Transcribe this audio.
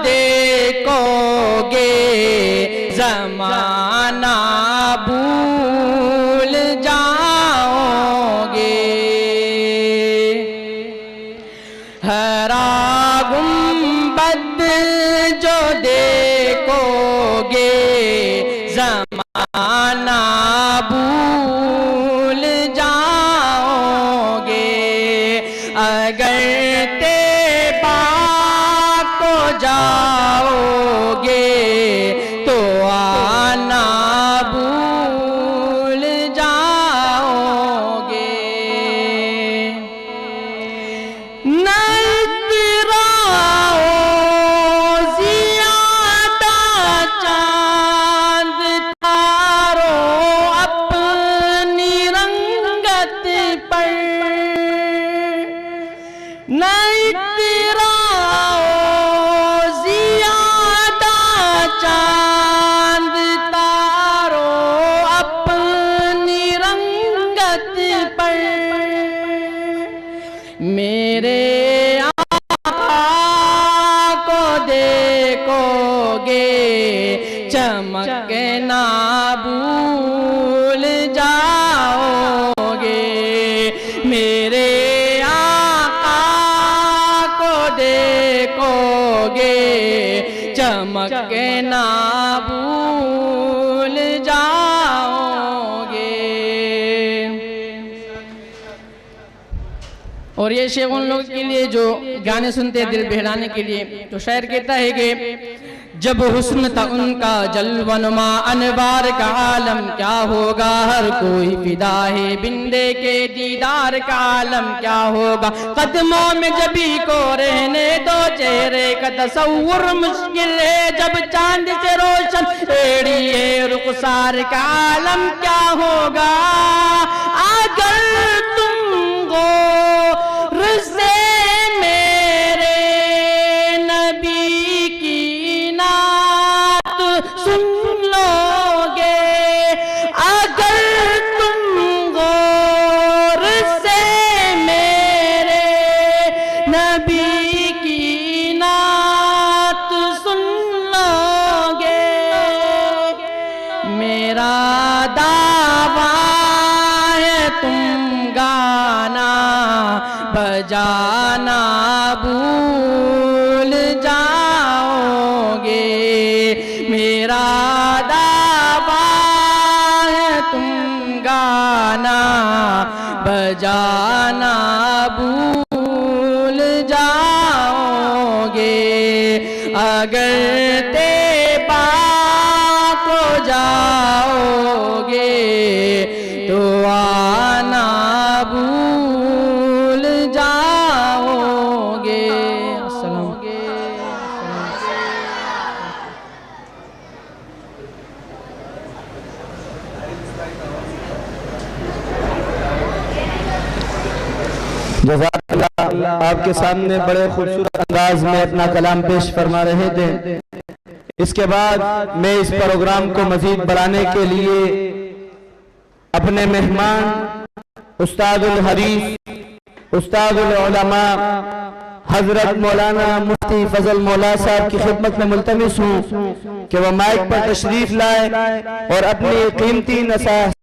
देखोगे ज़माना भूल जाओगे। हरा गुंबद जो देखोगे ज़माना भूल जाओगे। अगर तैबा को जाओगे तो आना भूल जाओगे। मेरे आका को देखोगे चमकना भूल जाओगे। मेरे आका को देखोगे चमकना भूल जाओगे। और ये शेर उन लोगों के लिए जो गाने सुनते हैं दिल बहलाने के लिए। तो शायर कहता है कि जब हुस्न था उनका जलवनुमा अनवार का आलम क्या होगा, हर कोई फिदा है बिंदे के दीदार का आलम क्या होगा। कदमों में जबी को रहने दो चेहरे का तसव्वुर मुश्किल है, जब चांद से रोशन एड़ी है रुखसार का आलम क्या होगा। अगर तुम गौर से मेरे नबी की नात सुन लोगे, अगर तुम गौर से मेरे नबी की नात सुन लोगे। मेरा दावा है तुम गाना बजाना भूल जाओगे। मेरा दावा है तुम गाना बजाना भूल जाओगे। अगर तैबा को जाओगे तो आना भूल जाओगे। अस्सलाम। जज़ाकल्लाह। आपके सामने बड़े खूबसूरत अंदाज में अपना कलाम पेश फरमा रहे थे। इसके बाद मैं इस प्रोग्राम को मजीद बढ़ाने के लिए अपने मेहमान उस्तादुल हदीस उस्तादुल उलमा हजरत मौलाना मुफ्ती फजल मौला साहब की खिदमत में मुल्तमिस हूँ कि वह माइक पर तशरीफ लाए और अपनी कीमती नसीहत